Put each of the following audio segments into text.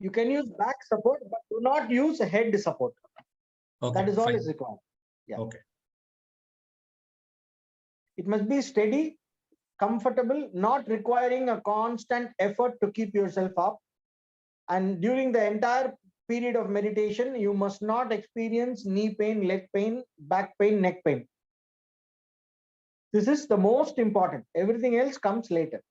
You can use back support, but do not use head support. Okay, that is all fine. is required. Yeah. Okay. It must be steady, comfortable, not requiring a constant effort to keep yourself up. And during the entire period of meditation, you must not experience knee pain, leg pain, back pain, neck pain. This is the most important. Everything else comes later.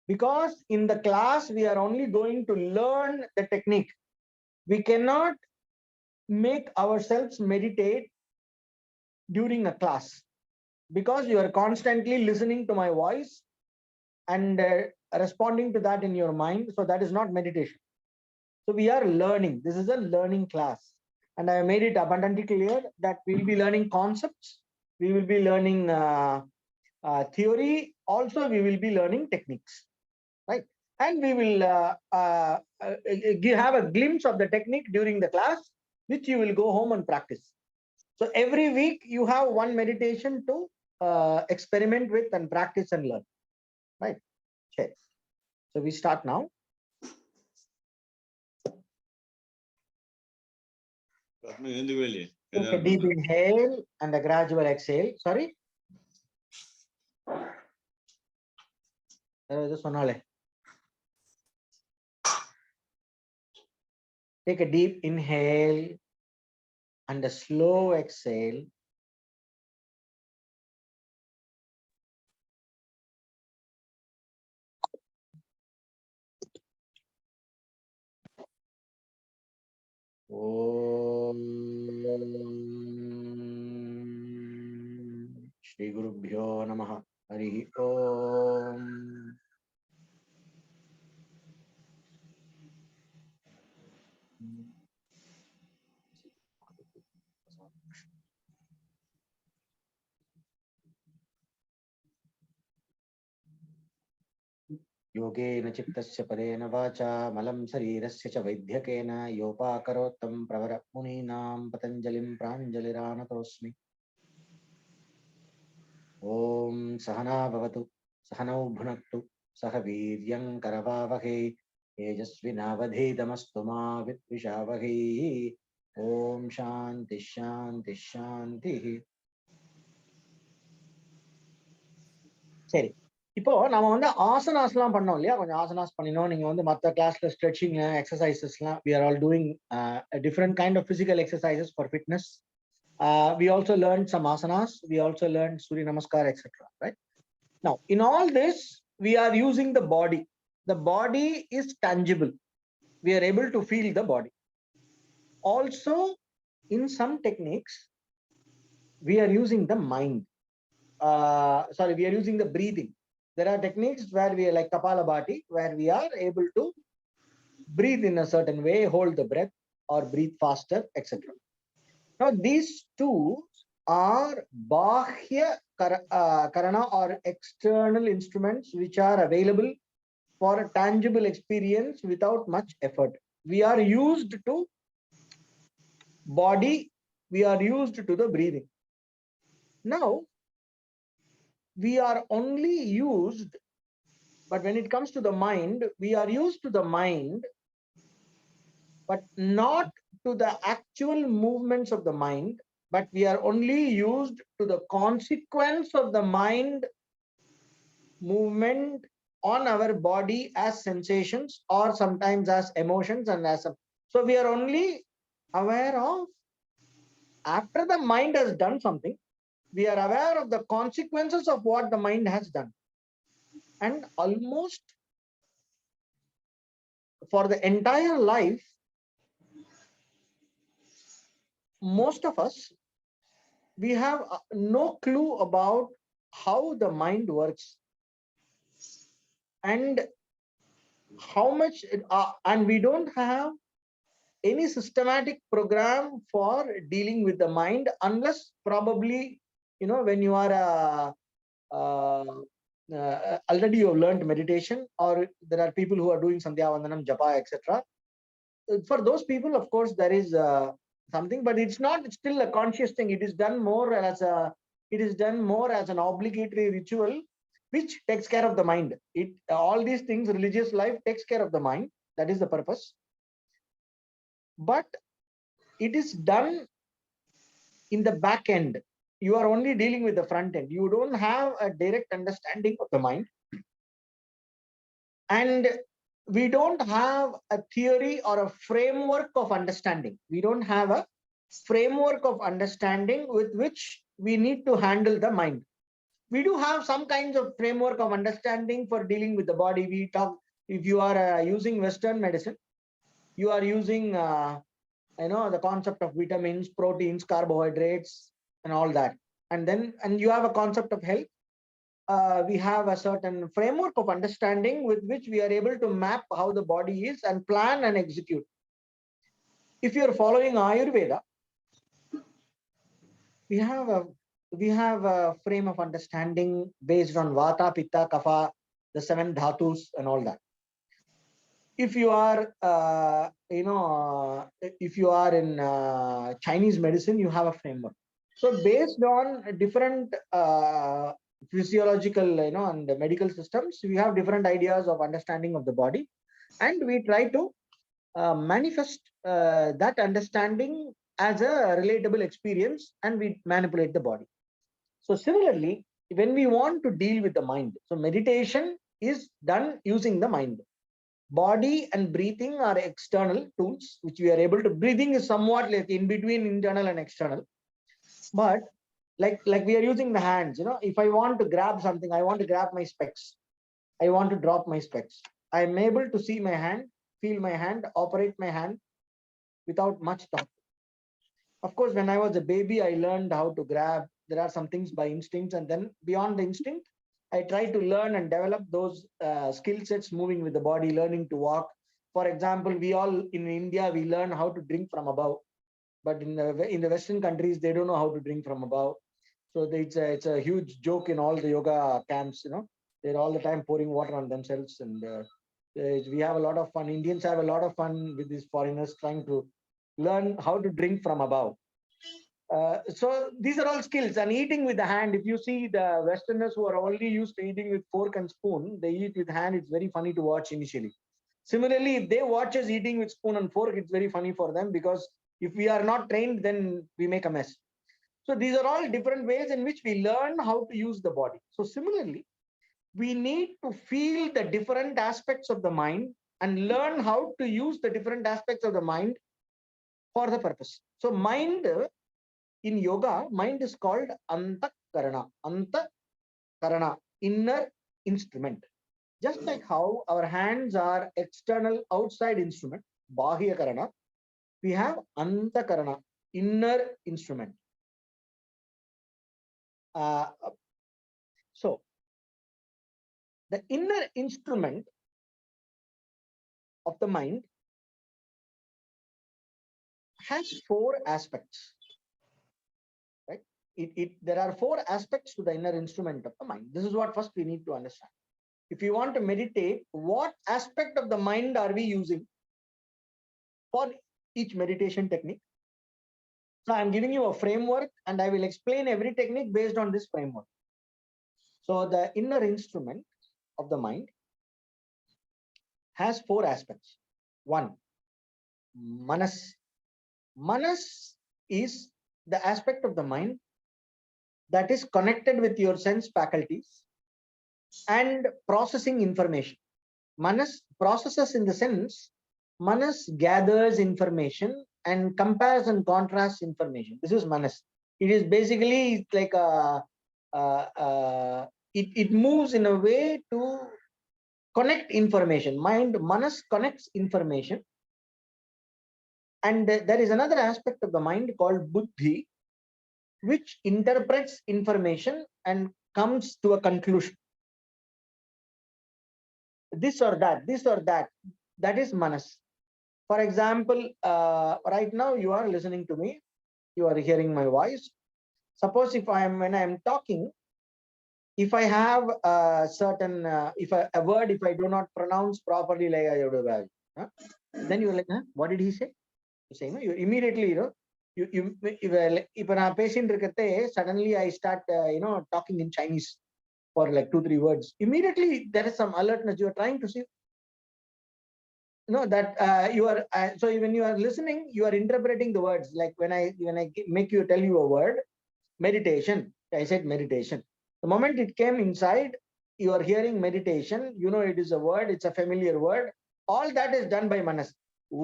Because in the class, we are only going to learn the technique. We cannot make ourselves meditate during a class, because you are constantly listening to my voice and responding to that in your mind. So that is not meditation. So we are learning. This is a learning class. And I made it abundantly clear that we will be learning concepts. We will be learning theory. Also, we will be learning techniques, right? And we will have a glimpse of the technique during the class, which you will go home and practice. So every week you have one meditation to experiment with and practice and learn, right? Okay. So we start now. Take a deep inhale and a gradual exhale. Sorry. Take a deep inhale and a slow exhale. Om Shri Gurubhyo Namaha. Hari Om. योगेन चित्तस्य पदेन वाचा मलं शरीरस्य च वैद्यकेन योपाकरोत्तं प्रवर मुनीनां पतञ्जलिं प्राञ्जलिरानतोऽस्मि। ॐ सहना भवतु सहनौ भुनक्तु सह वीर्यं करवावहै तेजस्विनावधीतमस्तु मा विद्विषावहै। ॐ शान्ति शान्ति शान्तिः। சரி, இப்போ நம்ம வந்து ஆசனாஸ்லாம் பண்ணோம் இல்லையா? கொஞ்சம் ஆசனாஸ் பண்ணினோம். நீங்க வந்து மற்ற கிளாஸ்ல stretching எக்ஸசைசஸ்லாம் we are all doing a different kind of physical exercises for fitness. We also learned some asanas. We also learned Surya Namaskar, etc. Right? Now, in all this, we are using the body. The body is tangible. We are able to feel the body. Also, in some techniques, we are using the mind. We are using the breathing. There are techniques where we are like Kapalabhati, where we are able to breathe in a certain way, hold the breath, or breathe faster, etc. Now, these two are Bahya Karana or external instruments which are available for a tangible experience without much effort. We are used to body, we are used to the breathing. Now, we are only used, but when it comes to the mind, we are used to the mind, but not to the actual movements of the mind, but we are only used to the consequence of the mind movement on our body as sensations or sometimes as emotions and as a, so we are only aware of after the mind has done something. We are aware of the consequences of what the mind has done. And almost for the entire life, most of us, we have no clue about how the mind works and how much, and we don't have any systematic program for dealing with the mind, unless probably, you know, when you are already you have learned meditation, or there are people who are doing Sandhya Vandanam, Japa, etc. For those people, of course, there is something, but it's not still a conscious thing. It is done more as a It is done more as an obligatory ritual, which takes care of the mind. All these things, religious life takes care of the mind. That is the purpose. But it is done in the back end. You are only dealing with the front end. You don't have a direct understanding of the mind. And we don't have a theory or a framework of understanding. We don't have a framework of understanding with which we need to handle the mind. We do have some kinds of framework of understanding for dealing with the body. We talk, if you are using Western medicine, you are using, the concept of vitamins, proteins, carbohydrates, and all that. And you have a concept of health. We have a certain framework of understanding with which we are able to map how the body is and plan and execute. If you are following Ayurveda, we have a frame of understanding based on Vata, Pitta, Kapha, the 7 dhatus and all that. If you are, if you are in Chinese medicine, you have a framework. So based on different physiological, and the medical systems, we have different ideas of understanding of the body, and we try to manifest that understanding as a relatable experience, and we manipulate the body. So similarly, when we want to deal with the mind, so meditation is done using the mind. Body and breathing are external tools, which we are able to. Breathing is somewhat like in between internal and external. But like we are using the hands, if I want to grab something, I want to grab my specs, I want to drop my specs, I am able to see my hand, feel my hand, operate my hand without much thought. Of course, when I was a baby, I learned how to grab. There are some things by instincts, and then beyond the instinct, I try to learn and develop those skill sets, moving with the body, learning to walk. For example, we all in India, we learn how to drink from above, but in the Western countries, they don't know how to drink from above. So it's a huge joke in all the yoga camps. They're all the time pouring water on themselves, and we have a lot of fun. Indians have a lot of fun with these foreigners trying to learn how to drink from above. So these are all skills. And eating with the hand, if you see the Westerners who are only used to eating with fork and spoon, they eat with hand. It's very funny to watch initially. Similarly, if they watch us eating with spoon and fork, it's very funny for them, because if we are not trained, then we make a mess. So these are all different ways in which we learn how to use the body. So similarly, we need to feel the different aspects of the mind and learn how to use the different aspects of the mind for the purpose. So mind in yoga, mind is called Antakarana. Antakarana, inner instrument. Just like how our hands are external, outside instrument, Bahya Karana, we have Antakarana, inner instrument. So the inner instrument of the mind has 4 aspects, right? There are 4 aspects to the inner instrument of the mind. This is what first we need to understand. If you want to meditate, what aspect of the mind are we using for each meditation technique? So I'm giving you a framework, and I will explain every technique based on this framework. So the inner instrument of the mind has 4 aspects. 1, manas. Manas is the aspect of the mind that is connected with your sense faculties and processing information. Manas processes, in the sense, Manas gathers information and compares and contrasts information. This is Manas. It is basically like it moves in a way to connect information. Manas connects information. And there is another aspect of the mind called Buddhi, which interprets information and comes to a conclusion. This or that, that is Manas. For example, right now you are listening to me, you are hearing my voice. Suppose when I am talking, if I have a certain, a word, if I do not pronounce properly, like I would have, then you are like, huh? What did he say? You say, no, you immediately, இப்ப நான் பேசிட்டு இருக்கதே suddenly I start talking in Chinese for like 2-3 words. Immediately there is some alertness. You are trying to see that you are so when you are listening, you are interpreting the words. Like when I make you tell you a word, meditation, I said meditation. The moment it came inside, you are hearing meditation, it is a word, it's a familiar word. All that is done by Manas.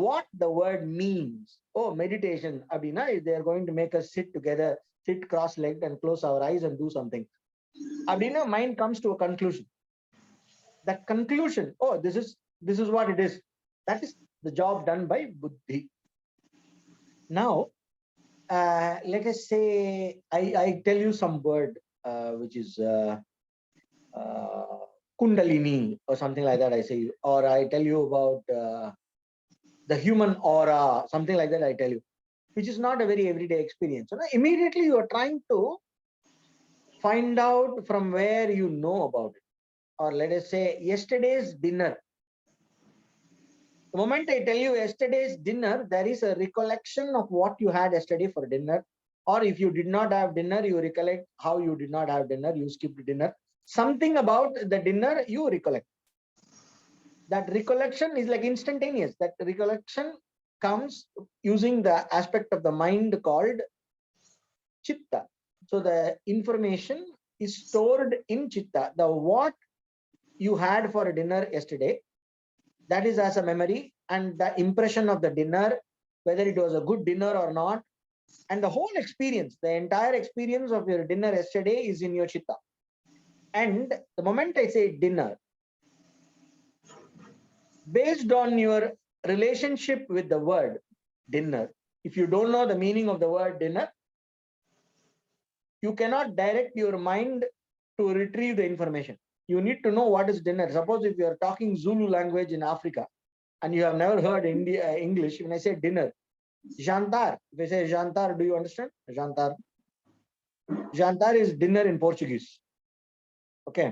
What the word means, oh, meditation abina, they are going to make us sit together, sit cross-legged and close our eyes and do something abina, mind comes to a conclusion. That conclusion, oh, this is what it is. That is the job done by buddhi. Now let us say I tell you some word which is kundalini or something like that, I say, or I tell you about the human aura, something like that I tell you, which is not a very everyday experience. Immediately you are trying to find out from where you know about it. Or let us say yesterday's dinner. The moment I tell you yesterday's dinner, there is a recollection of what you had yesterday for dinner. Or if you did not have dinner, you recollect how you did not have dinner, you skipped dinner. Something about the dinner you recollect. That recollection is like instantaneous. That recollection comes using the aspect of the mind called chitta. So the information is stored in chitta. The what you had for dinner yesterday, that is as a memory, and the impression of the dinner, whether it was a good dinner or not, and the whole experience, the entire experience of your dinner yesterday is in your chitta. And the moment I say dinner, based on your relationship with the word dinner, if you don't know the meaning of the word dinner, you cannot direct your mind to retrieve the information. You need to know what is dinner. Suppose if you are talking Zulu language in Africa and you have never heard English, when I say dinner, jantar, if I say jantar, do you understand? Jantar. Jantar is dinner in Portuguese. Okay.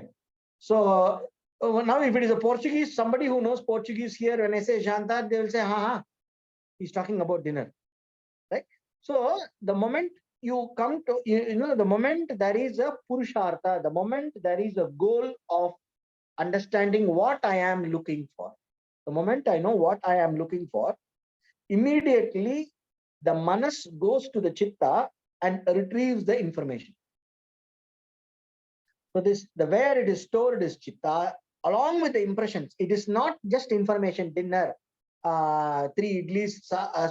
So now if it is a Portuguese, somebody who knows Portuguese here, when I say jantar, they will say, ha, he's talking about dinner. Right? So the moment you come to, the moment there is a purushartha, the moment there is a goal of understanding what I am looking for, the moment I know what I am looking for, immediately the manas goes to the chitta and retrieves the information. So the where it is stored is chitta along with the impressions. It is not just information, dinner, 3 idlis,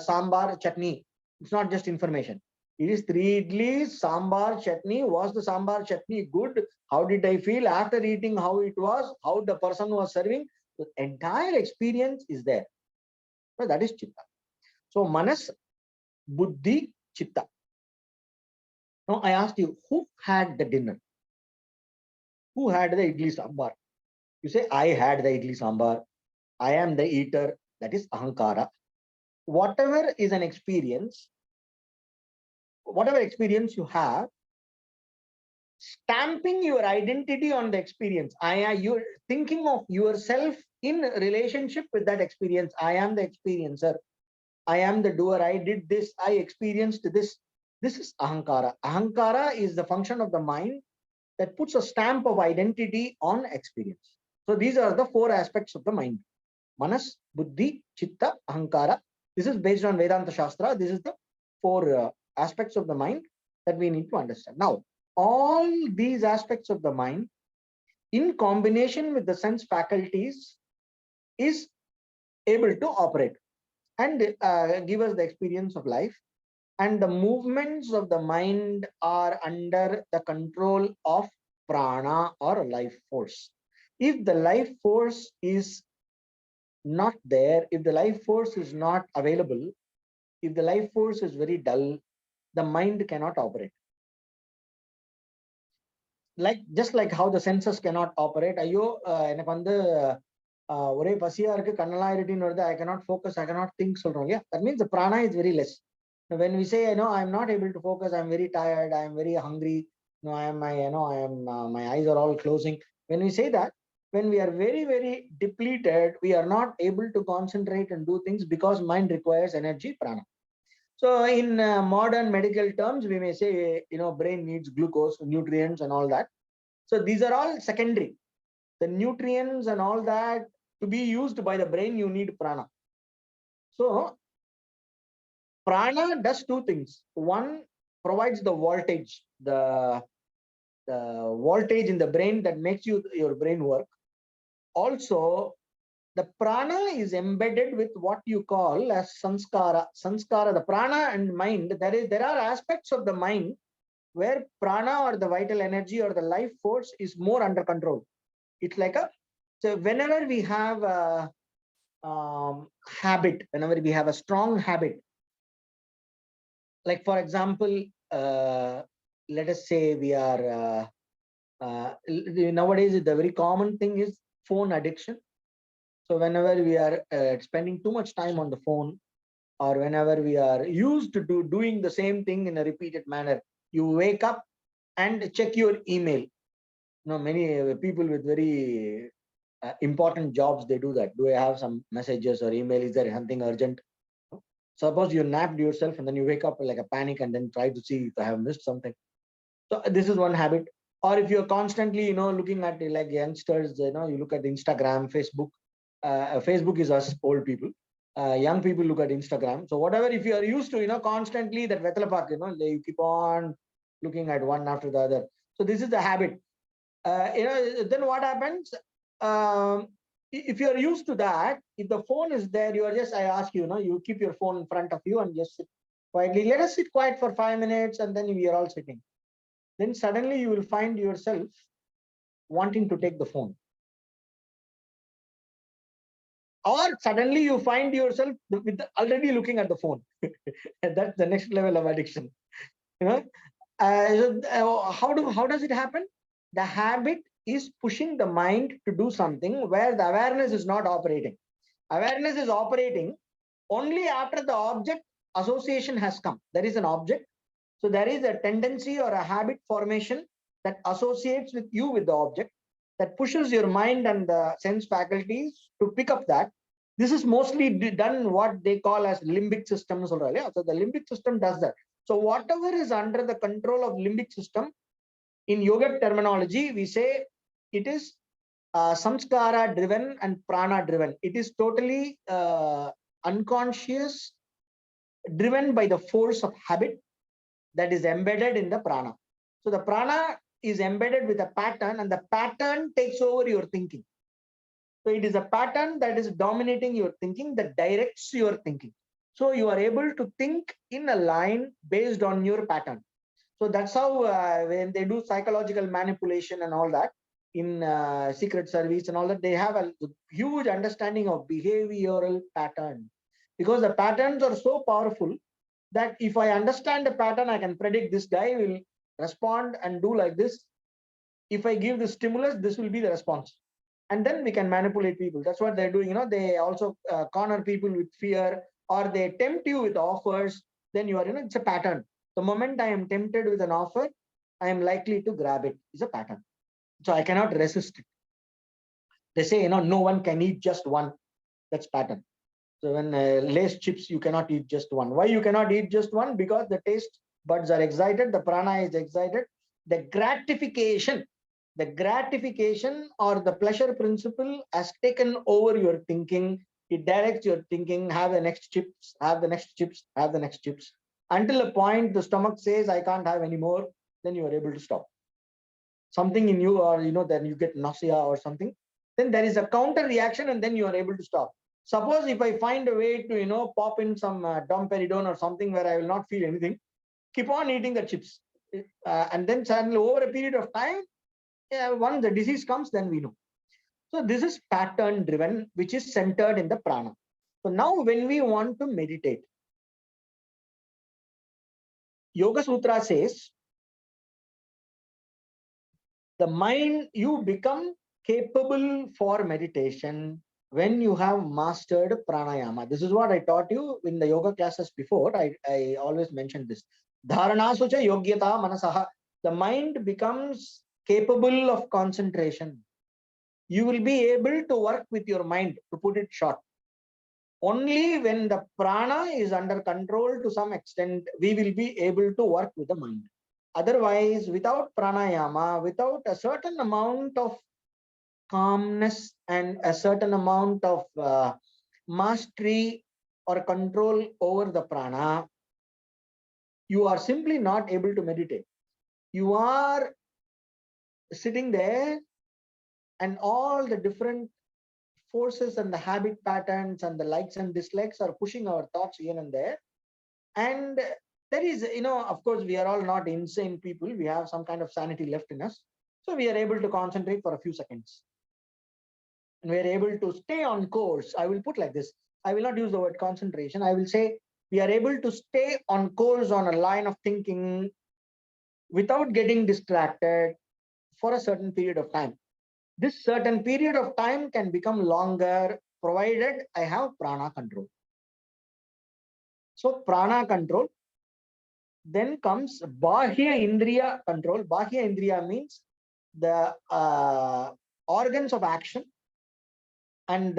sambar, chutney. It's not just information. It is 3 idlis, sambar, chutney. Was the sambar chutney good? How did I feel after eating? How it was? How the person was serving? The entire experience is there. So that is chitta. So manas, buddhi, chitta. Now I asked you, who had the dinner? Who had the idli sambar? You say, I had the idli sambar. I am the eater. That is ahankara. Whatever is an experience, whatever experience you have, stamping your identity on the experience. You're thinking of yourself in relationship with that experience. I am the experiencer. I am the doer. I did this. I experienced this. This is ahankara. Ahankara is the function of the mind that puts a stamp of identity on experience. So these are the 4 aspects of the mind. Manas, buddhi, chitta, ahankara. This is based on Vedanta Shastra. This is the 4 aspects of the mind that we need to understand. Now, all these aspects of the mind in combination with the sense faculties is able to operate and give us the experience of life. And the movements of the mind are under the control of prana or life force. If the life force is not there, if the life force is not available, if the life force is very dull, the mind cannot operate. Just like how the senses cannot operate. Ayyo, எனக்கு வந்து ஒரே பசியா இருக்கு, கண்ணெல்லாம் இருட்டின்னு வருது, I cannot focus, I cannot think சொல்றோம். Yeah, that means the prana is very less. When we say, I'm not able to focus, I'm very tired, I'm very hungry, my eyes are all closing. When we say that, when we are very, very depleted, we are not able to concentrate and do things because mind requires energy, prana. So in modern medical terms, we may say, brain needs glucose, nutrients and all that. So these are all secondary. The nutrients and all that, to be used by the brain, you need prana. So prana does two things. One, provides the voltage, the voltage in the brain that makes your brain work. Also, the prana is embedded with what you call as sanskara. Sanskara, the prana and mind, there are aspects of the mind where prana or the vital energy or the life force is more under control. It's like so whenever we have a habit, whenever we have a strong habit, like for example, let us say we are, nowadays the very common thing is phone addiction. So whenever we are spending too much time on the phone, or whenever we are used to doing the same thing in a repeated manner, you wake up and check your email. Many people with very important jobs, they do that. Do I have some messages or email? Is there something urgent? Suppose you napped yourself and then you wake up like a panic and then try to see if I have missed something. So this is one habit. Or if you're constantly, looking at like youngsters, you look at Instagram, Facebook. Facebook is us old people. Young people look at Instagram. So whatever, if you are used to, constantly that Vetala Park, you keep on looking at one after the other. So this is the habit. Then what happens? If you're used to that, if the phone is there, you are just, I ask you, you keep your phone in front of you and just sit quietly. Let us sit quiet for 5 minutes and then we are all sitting. Then suddenly you will find yourself wanting to take the phone. Or suddenly you find yourself already looking at the phone. That's the next level of addiction. How does it happen? The habit is pushing the mind to do something where the awareness is not operating. Awareness is operating only after the object association has come. There is an object. So there is a tendency or a habit formation that associates with you with the object, that pushes your mind and the sense faculties to pick up that. This is mostly done what they call as limbic system. So the limbic system does that. So whatever is under the control of limbic system, in yogic terminology, we say it is samskara driven and prana driven. It is totally unconscious, driven by the force of habit that is embedded in the prana. So the prana is embedded with a pattern and the pattern takes over your thinking. So it is a pattern that is dominating your thinking, that directs your thinking. So you are able to think in a line based on your pattern. So that's how when they do psychological manipulation and all that in Secret Service and all that, they have a huge understanding of behavioral pattern, because the patterns are so powerful that if I understand the pattern, I can predict this guy will respond and do like this. If I give the stimulus, this will be the response. And then we can manipulate people. That's what they're doing. They also corner people with fear, or they tempt you with offers. Then you are, it's a pattern. The moment I am tempted with an offer, I am likely to grab it. It's a pattern. So I cannot resist it. They say, no one can eat just one. That's pattern. So when Lay's chips, you cannot eat just one. Why you cannot eat just one? Because the taste buds are excited, the prana is excited. The gratification or the pleasure principle has taken over your thinking. It directs your thinking, have the next chips, have the next chips, have the next chips. Until a point the stomach says, I can't have any more, then you are able to stop. Something in you, or then you get nausea or something, then there is a counter reaction and then you are able to stop. Suppose if I find a way to pop in some domperidone or something where I will not feel anything, keep on eating the chips, and then suddenly over a period of time, once the disease comes, then we know. So this is pattern driven, which is centered in the prana. So now when we want to meditate, Yoga Sutra says the mind, you become capable for meditation when you have mastered pranayama. This is what I taught you in the yoga classes before. I always mentioned this. Dharanasu cha yogyata manasaha. The mind becomes capable of concentration. You will be able to work with your mind, to put it short. Only when the prana is under control to some extent, we will be able to work with the mind. Otherwise, without pranayama, without a certain amount of calmness and a certain amount of mastery or control over the prana, you are simply not able to meditate. You are sitting there and all the different forces and the habit patterns and the likes and dislikes are pushing our thoughts here and there. And there is, of course, we are all not insane people. We have some kind of sanity left in us. So we are able to concentrate for a few seconds. And we are able to stay on course. I will put like this. I will not use the word concentration. I will say we are able to stay on course on a line of thinking without getting distracted for a certain period of time. This certain period of time can become longer provided I have prana control. So prana control. Then comes bahya indriya control. Bahya indriya means the organs of action and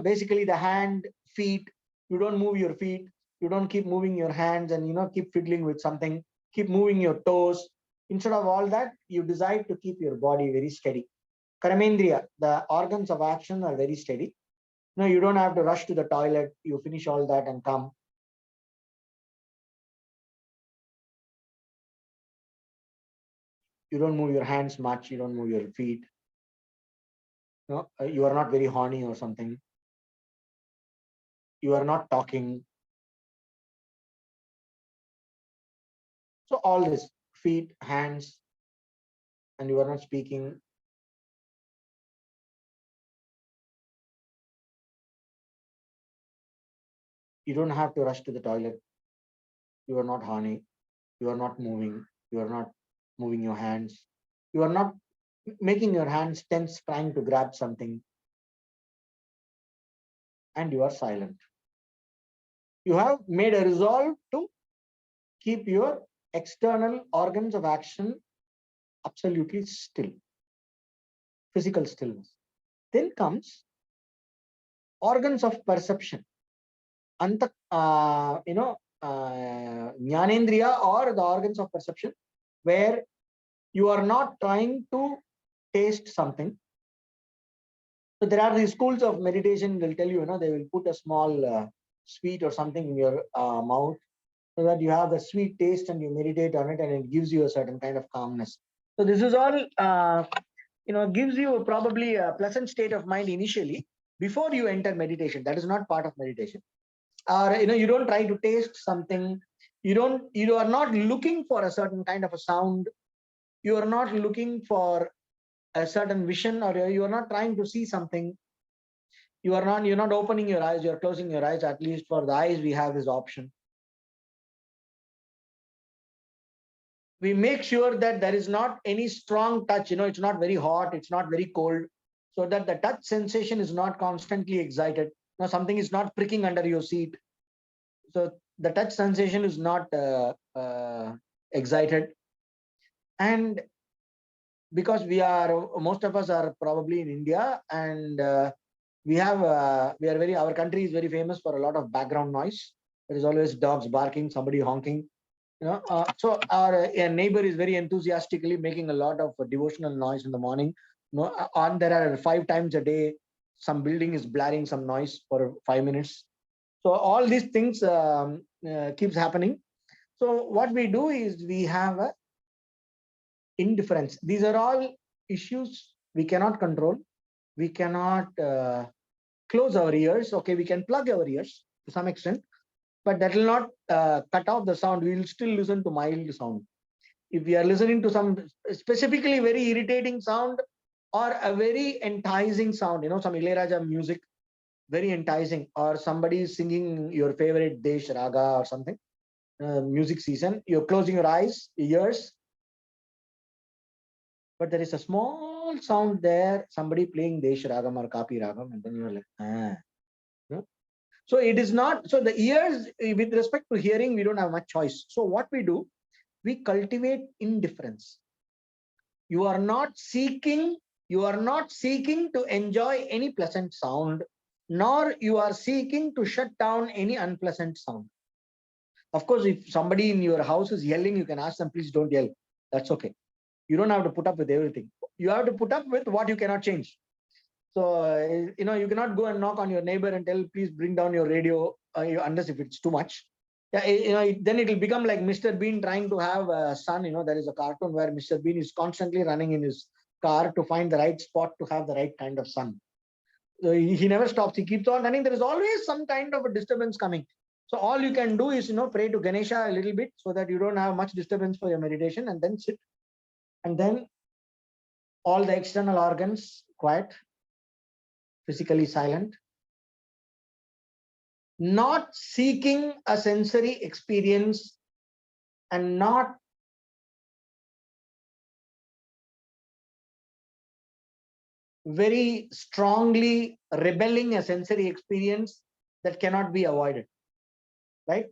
basically the hand, feet. You don't move your feet. You don't keep moving your hands and keep fiddling with something. Keep moving your toes. Instead of all that, you decide to keep your body very steady. Karmendriya, the organs of action are very steady. No, you don't have to rush to the toilet. You finish all that and come. You don't move your hands much. You don't move your feet. No, you are not very horny or something. You are not talking. So all this, feet, hands, and you are not speaking. You don't have to rush to the toilet. You are not horny. You are not moving. You are not moving your hands. You are not making your hands tense trying to grab something. And you are silent. You have made a resolve to keep your external organs of action absolutely still. Physical stillness. Then comes organs of perception. Anta, Jnanendriya or the organs of perception, where you are not trying to taste something. So there are these schools of meditation. They'll tell you, they will put a small sweet or something in your mouth so that you have the sweet taste and you meditate on it and it gives you a certain kind of calmness. So this is all, gives you probably a pleasant state of mind initially before you enter meditation. That is not part of meditation. Or, you don't try to taste something. You are not looking for a certain kind of a sound. You are not looking for a certain vision, or you are not trying to see something. You're not opening your eyes, you're closing your eyes. At least for the eyes, we have this option. We make sure that there is not any strong touch, it's not very hot, it's not very cold, so that the touch sensation is not constantly excited. Now something is not pricking under your seat. So the touch sensation is not excited. And because most of us are probably in India, and our country is very famous for a lot of background noise. There is always dogs barking, somebody honking. So our neighbor is very enthusiastically making a lot of devotional noise in the morning. There are 5 times a day, some building is blaring some noise for 5 minutes. So all these things keeps happening. So what we do is we have a indifference. These are all issues we cannot control. We cannot close our ears. Okay, we can plug our ears to some extent, but that will not cut off the sound. We will still listen to mild sound. If we are listening to some specifically very irritating sound or a very enticing sound, some Ilayaraja music, very enticing, or somebody is singing your favorite Desh Raga or something, music season, you're closing your eyes, ears, but there is a small sound there, somebody playing Desh Ragam or Kapi Ragam, and then you're like, So it is not, so the ears, with respect to hearing, we don't have much choice. So what we do, we cultivate indifference. You are not seeking to enjoy any pleasant sound. nor you are seeking to shut down any unpleasant sound. Of course, if somebody in your house is yelling, you can ask them, please don't yell. That's okay. You don't have to put up with everything. You have to put up with what you cannot change. So, you cannot go and knock on your neighbor and tell, please bring down your radio, unless if it's too much. Yeah, then it will become like Mr. Bean trying to have a son. There is a cartoon where Mr. Bean is constantly running in his car to find the right spot to have the right kind of sun. So he never stops. He keeps on running. There is always some kind of a disturbance coming. So all you can do is, pray to Ganesha a little bit so that you don't have much disturbance for your meditation, and then sit. And then all the external organs quiet, physically silent, not seeking a sensory experience and not very strongly rebelling a sensory experience that cannot be avoided, right?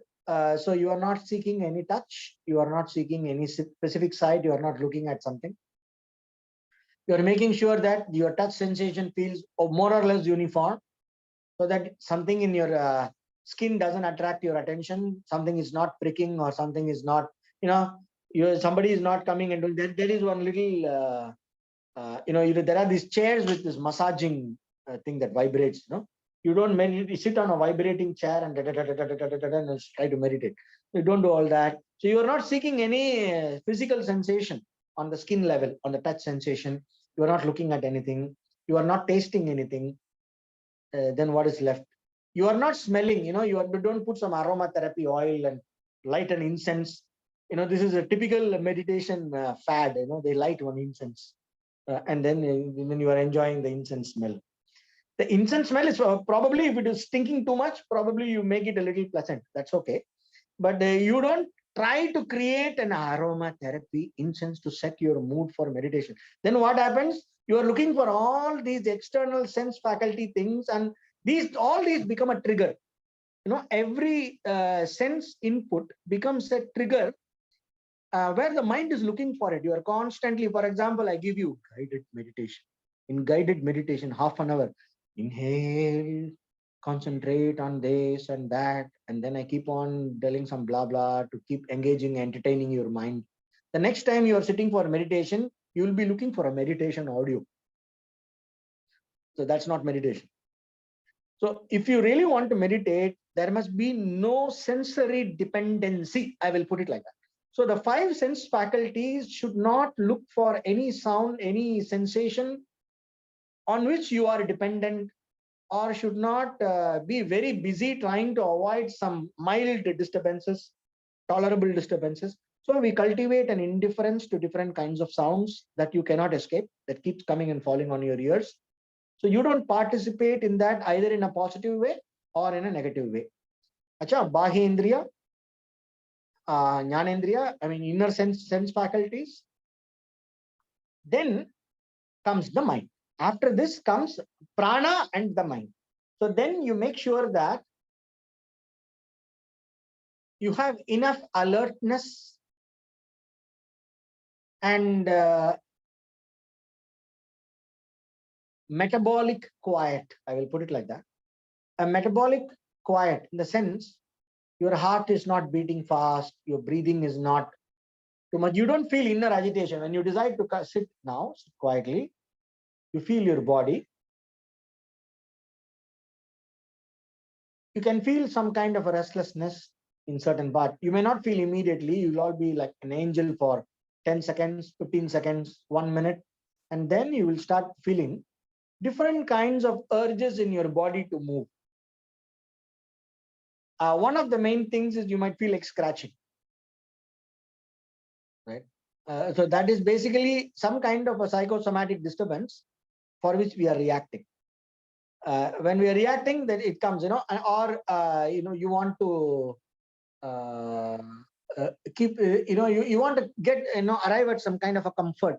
So you are not seeking any touch, you are not seeking any specific sight, you are not looking at something. You are making sure that your touch sensation feels more or less uniform, so that something in your skin doesn't attract your attention, something is not pricking, or something is not, somebody is not coming and doing. There is one little, there are these chairs with this massaging thing that vibrates. You don't meditate, you sit on a vibrating chair and try to meditate. You don't do all that. So you are not seeking any physical sensation on the skin level, on the touch sensation. You are not looking at anything. You are not tasting anything. Then what is left? You are not smelling. You don't put some aromatherapy oil and light an incense. This is a typical meditation fad. They light one incense, and then you are enjoying the incense smell. The incense smell is probably, if it is stinking too much, probably you make it a little pleasant. That's okay. But you don't try to create an aromatherapy incense to set your mood for meditation. Then what happens? You are looking for all these external sense faculty things, and all these become a trigger. Every sense input becomes a trigger where the mind is looking for it. You are constantly, for example, I give you guided meditation. In guided meditation, half an hour, inhale, concentrate on this and that, and then I keep on telling some blah blah to keep engaging, entertaining your mind. The next time you are sitting for meditation, you will be looking for a meditation audio. So that's not meditation. So if you really want to meditate, there must be no sensory dependency. I will put it like that. So the 5 sense faculties should not look for any sound, any sensation on which you are dependent, or should not be very busy trying to avoid some mild disturbances, tolerable disturbances. So we cultivate an indifference to different kinds of sounds that you cannot escape, that keeps coming and falling on your ears. So you don't participate in that either in a positive way or in a negative way. Acha, Bahyendriya, Jnanendriya, inner sense faculties. Then comes the mind. After this comes prana and the mind. So then you make sure that you have enough alertness and metabolic quiet. I will put it like that. A metabolic quiet in the sense your heart is not beating fast, your breathing is not too much. You don't feel inner agitation. When you decide to sit now, sit quietly, you feel your body. You can feel some kind of a restlessness in certain part. You may not feel immediately. You'll all be like an angel for 10 seconds, 15 seconds, 1 minute. And then you will start feeling different kinds of urges in your body to move. One of the main things is you might feel like scratching, right? So that is basically some kind of a psychosomatic disturbance for which we are reacting. When we are reacting, then it comes, or you want to keep, you want to get, arrive at some kind of a comfort.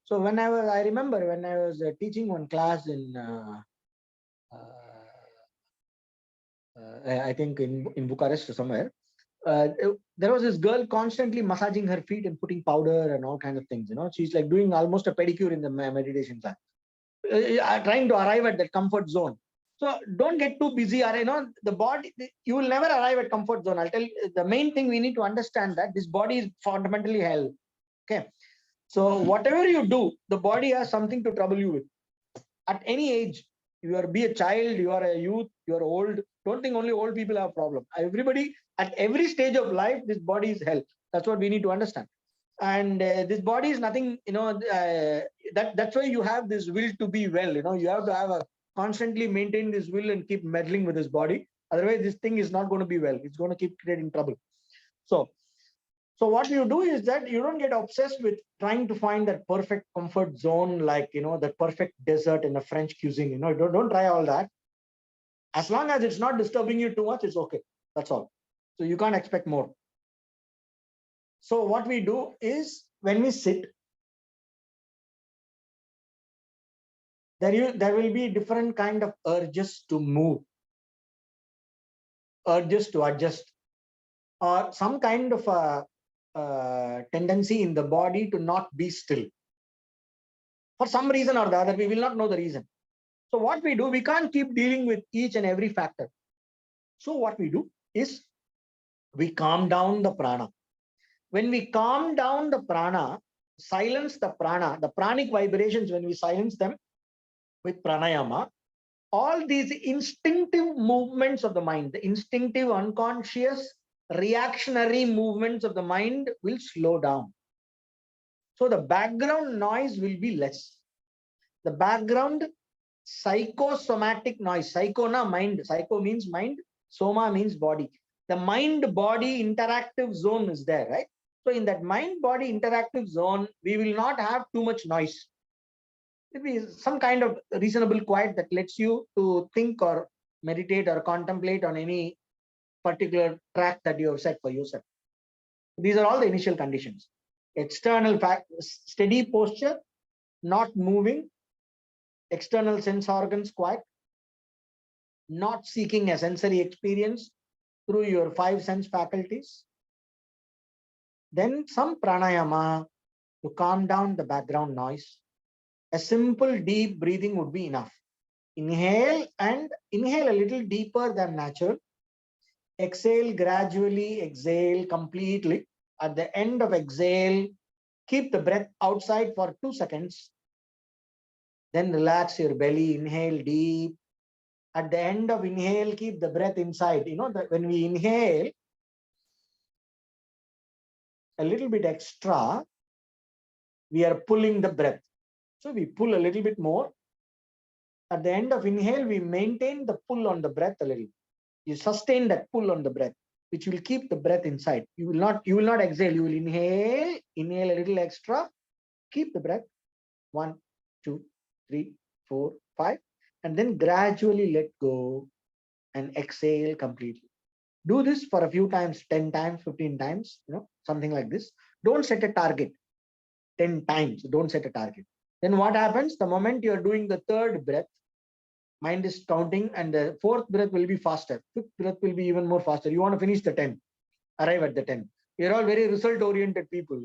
So I remember when I was teaching one class in, I think in Bucharest or somewhere, there was this girl constantly massaging her feet and putting powder and all kinds of things. She's like doing almost a pedicure in the meditation class, trying to arrive at that comfort zone. So don't get too busy, or the body, you will never arrive at comfort zone. I'll tell you, the main thing we need to understand that this body is fundamentally hell. Okay. So whatever you do, the body has something to trouble you with. At any age, be a child, you are a youth, you are old. Don't think only old people have problem. Everybody at every stage of life, this body is hell. That's what we need to understand. And this body is nothing, that's why you have this will to be well. You have to have a constantly maintain this will and keep meddling with this body. Otherwise, this thing is not going to be well. It's going to keep creating trouble. So what you do is that you don't get obsessed with trying to find that perfect comfort zone, like, that perfect dessert in a French cuisine. Don't try all that. As long as it's not disturbing you too much, it's okay. That's all. So you can't expect more. So what we do is, when we sit, there will be different kind of urges to move, urges to adjust, or some kind of a tendency in the body to not be still. For some reason or the other, we will not know the reason. So what we do, we can't keep dealing with each and every factor. So what we do is, we calm down the prana. When we calm down the prana, silence the prana, the pranic vibrations, when we silence them with pranayama, all these instinctive movements of the mind, the instinctive, unconscious, reactionary movements of the mind will slow down. So the background noise will be less. The background psychosomatic noise, psycho mind, psycho means mind, soma means body. The mind-body interactive zone is there, right? So in that mind-body interactive zone, we will not have too much noise. It will be some kind of reasonable quiet that lets you to think or meditate or contemplate on any particular track that you have set for yourself. These are all the initial conditions. External steady posture, not moving, external sense organs quiet, not seeking a sensory experience through your 5 sense faculties. Then some pranayama to calm down the background noise. A simple deep breathing would be enough. Inhale a little deeper than natural. Exhale gradually, exhale completely. At the end of exhale, keep the breath outside for 2 seconds. Then relax your belly, inhale deep. At the end of inhale, keep the breath inside. When we inhale a little bit extra, we are pulling the breath. So we pull a little bit more. At the end of inhale, we maintain the pull on the breath a little. You sustain that pull on the breath, which will keep the breath inside. You will not exhale. You will inhale a little extra, keep the breath. 1, 2, 3, 4, 5, and then gradually let go and exhale completely. Do this for a few times, 10 times, 15 times, something like this. Don't set a target. 10 times, don't set a target. Then what happens? The moment you're doing the 3rd breath, mind is counting, and the 4th breath will be faster. 5th breath will be even more faster. You want to finish the 10, arrive at the 10. You're all very result-oriented people.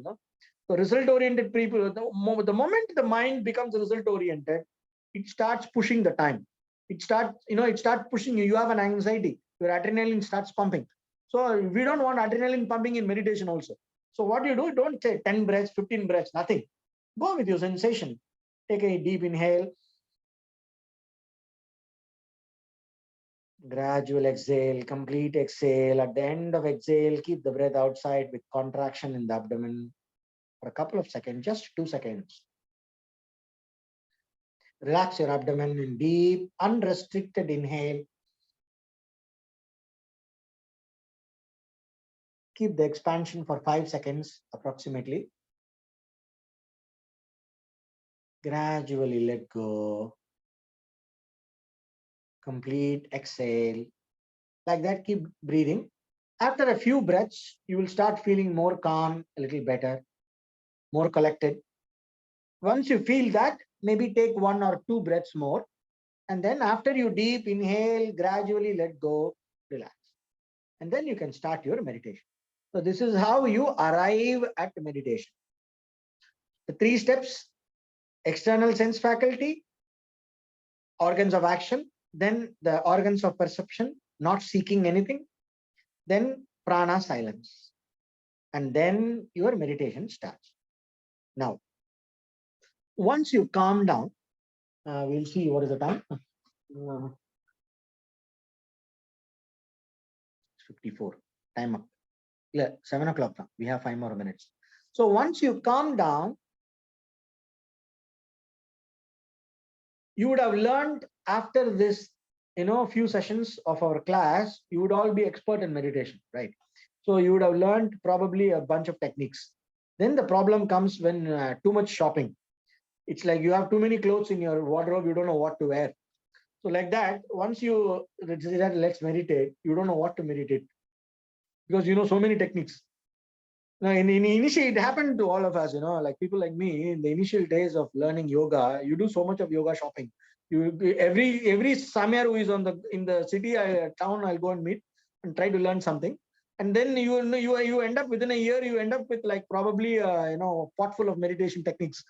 So result-oriented people, the moment the mind becomes result-oriented, it starts pushing the time. It starts pushing you. You have an anxiety. Your adrenaline starts pumping. So we don't want adrenaline pumping in meditation also. So what you do, don't say 10 breaths, 15 breaths, nothing. Go with your sensation. Take a deep inhale. Gradual exhale, complete exhale. At the end of exhale, keep the breath outside with contraction in the abdomen for a couple of seconds, just 2 seconds. Relax your abdomen in deep, unrestricted inhale. Keep the expansion for 5 seconds approximately. Gradually let go. Complete exhale. Like that, keep breathing. After a few breaths, you will start feeling more calm, a little better, more collected. Once you feel that, maybe take 1 or 2 breaths more. And then after you deep inhale, gradually let go, relax. And then you can start your meditation. So this is how you arrive at meditation. The 3 steps: external sense faculty, organs of action, then the organs of perception, not seeking anything, then prana, silence. And then your meditation starts. Now, once you calm down, we'll see what is the time. 54. Time up. Yeah, 7 o'clock now. We have 5 more minutes. So once you calm down, you would have learned after this, few sessions of our class, you would all be expert in meditation, right? So you would have learned probably a bunch of techniques. Then the problem comes when too much shopping. It's like you have too many clothes in your wardrobe, you don't know what to wear. So like that, once you decide, let's meditate, you don't know what to meditate because you know so many techniques. Now, in initially, it happened to all of us, like people like me in the initial days of learning yoga, you do so much of yoga shopping. Every Samyar who is in the city town, I'll go and meet and try to learn something. And then you end up within a year, you end up with like probably pot full of meditation techniques.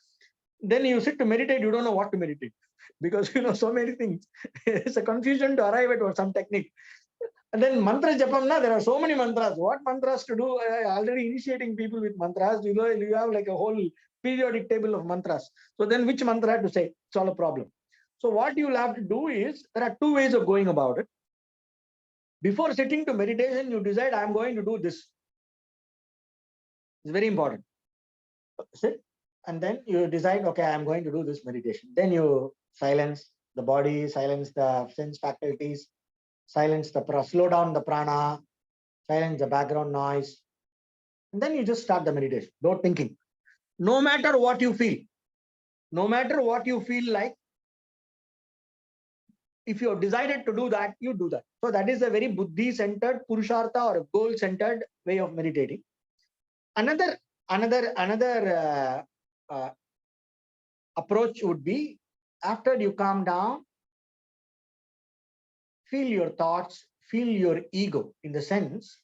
Then you sit to meditate, you don't know what to meditate because so many things. It's a confusion to arrive at some technique. And then mantra japamna, there are so many mantras. What mantras to do? Already initiating people with mantras, you have like a whole periodic table of mantras. So then which mantra to say? It's all a problem. So what you'll have to do is, there are 2 ways of going about it. Before sitting to meditation, you decide, I'm going to do this. It's very important. Sit, and then you decide, okay, I'm going to do this meditation. Then you silence the body, silence the sense faculties, silence slow down the prana, silence the background noise, and then you just start the meditation. Don't thinking. No matter what you feel like, if you have decided to do that, you do that. So that is a very buddhi-centered, purushartha or goal-centered way of meditating. Another approach would be, after you calm down, feel your thoughts, feel your ego, in the sense,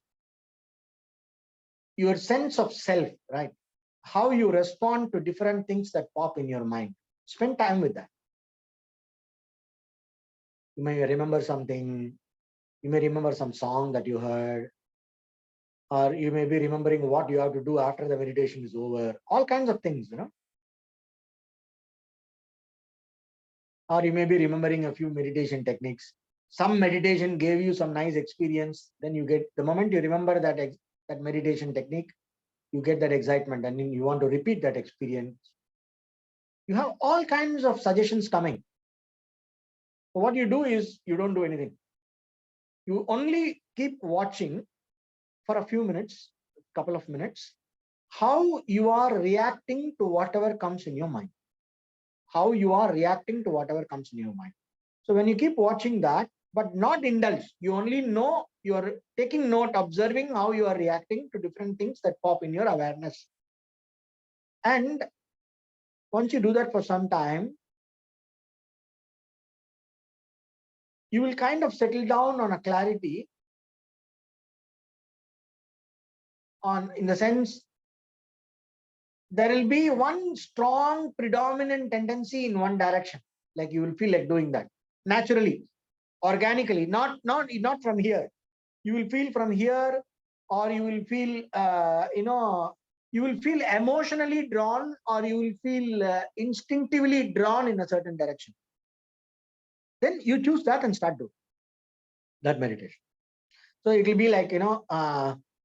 your sense of self, right? How you respond to different things that pop in your mind. Spend time with that. You may remember something, you may remember some song that you heard, or you may be remembering what you have to do after the meditation is over. All kinds of things, Or you may be remembering a few meditation techniques. Some meditation gave you some nice experience. Then you get, the moment you remember that meditation technique, you get that excitement and then you want to repeat that experience. You have all kinds of suggestions coming. So what you do is, you don't do anything. You only keep watching for a few minutes, couple of minutes, how you are reacting to whatever comes in your mind. How you are reacting to whatever comes in your mind. So when you keep watching that, but not indulge, you only know, you are taking note, observing how you are reacting to different things that pop in your awareness. And once you do that for some time, you will kind of settle down on a clarity, in the sense, there will be one strong predominant tendency in one direction. Like you will feel like doing that naturally, organically, not from here. You will feel from here, or you will feel, you will feel emotionally drawn, or you will feel instinctively drawn in a certain direction. Then you choose that and start doing that meditation. So it will be like,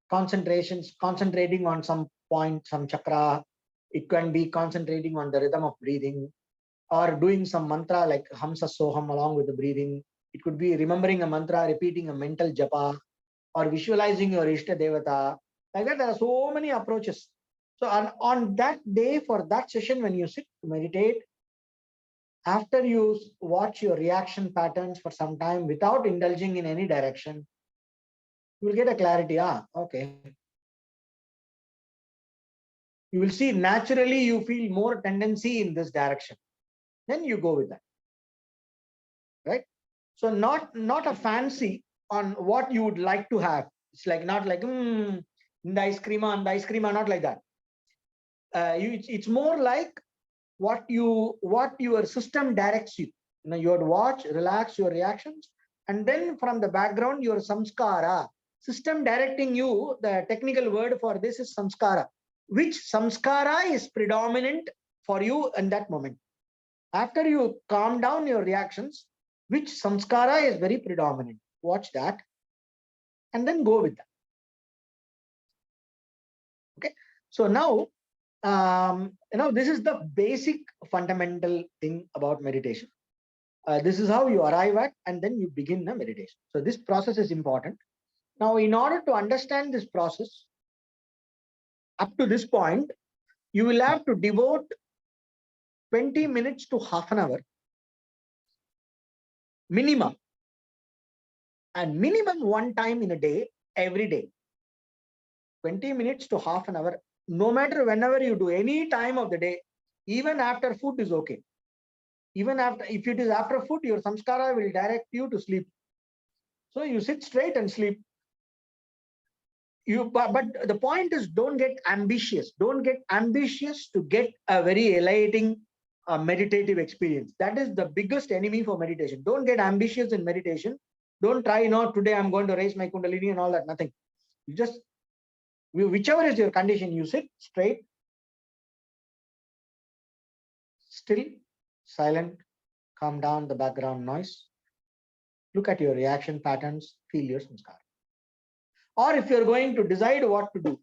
concentrating on some point, some chakra. It can be concentrating on the rhythm of breathing, or doing some mantra like Hamsa Soham along with the breathing. It could be remembering a mantra, repeating a mental japa, or visualizing your Ishta Devata. Like that, there are so many approaches. So on that day, for that session, when you sit to meditate, after you watch your reaction patterns for some time without indulging in any direction, you will get a clarity. Okay. You will see naturally you feel more tendency in this direction. Then you go with that. Right? So not a fancy on what you would like to have. It's like not like the ice cream, not like that. It's more like what your system directs you. You have to watch, relax your reactions, and then from the background, your samskara, system directing you. The technical word for this is samskara. Which samskara is predominant for you in that moment? After you calm down your reactions, which samskara is very predominant? Watch that, and then go with that. Okay. So now, this is the basic fundamental thing about meditation. This is how you arrive at, and then you begin the meditation. So this process is important. Now, in order to understand this process, up to this point, you will have to devote 20 minutes to half an hour minimum, and minimum one time in a day, every day. 20 minutes to half an hour, no matter whenever you do, any time of the day, even after food is okay. Even after, if it is after food, your samskara will direct you to sleep. So you sit straight and sleep. But the point is, don't get ambitious. Don't get ambitious to get a very elating meditative experience. That is the biggest enemy for meditation. Don't get ambitious in meditation. Don't try, today I'm going to raise my kundalini and all that. Nothing. You just, whichever is your condition, you sit straight, still, silent, calm down the background noise. Look at your reaction patterns, feel your samskara. Or if you're going to decide what to do,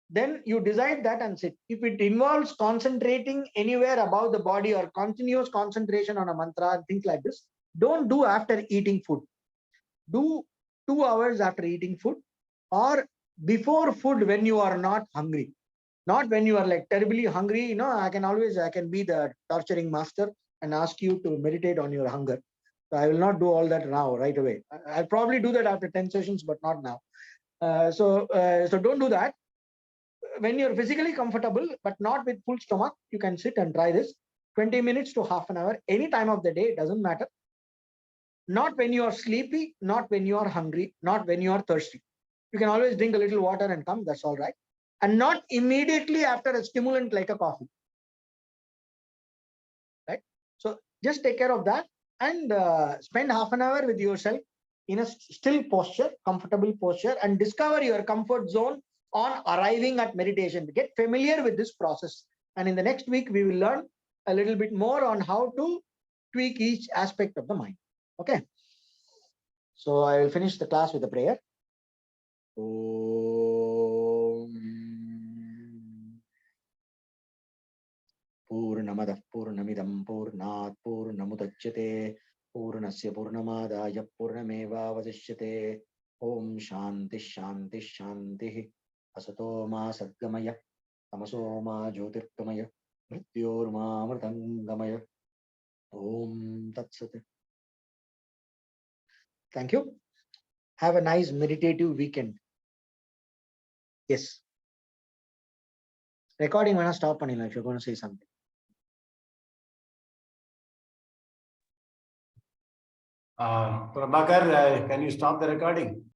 then you decide that and sit. If it involves concentrating anywhere above the body or continuous concentration on a mantra and things like this, don't do after eating food. Do 2 hours after eating food, or before food when you are not hungry. Not when you are like terribly hungry. I can be the torturing master and ask you to meditate on your hunger. So I will not do all that now, right away. I'll probably do that after 10 sessions, but not now. So don't do that. When you're physically comfortable, but not with full stomach, you can sit and try this. 20 minutes to half an hour, any time of the day, doesn't matter. Not when you are sleepy, not when you are hungry, not when you are thirsty. You can always drink a little water and come, that's all right. And not immediately after a stimulant like a coffee. Right? So just take care of that and spend half an hour with yourself in a still posture, comfortable posture, and discover your comfort zone on arriving at meditation. Get familiar with this process. And in the next week, we will learn a little bit more on how to tweak each aspect of the mind. Okay. So I will finish the class with a prayer. Purnamadah Purnamidam Purnat Purnamudachyate Purnasya Purnamadaya Purnamevavadishyate. Om Shanti Shanti Shanti. Asato ma Sadgamaya Tamaso ma Jyotirgamaya Mrityorma Amritangamaya. Om Tat Sat. Thank you. Have a nice meditative weekend. Yes. Recording when I stop if you're going to say something. Prabhakar, can you stop the recording?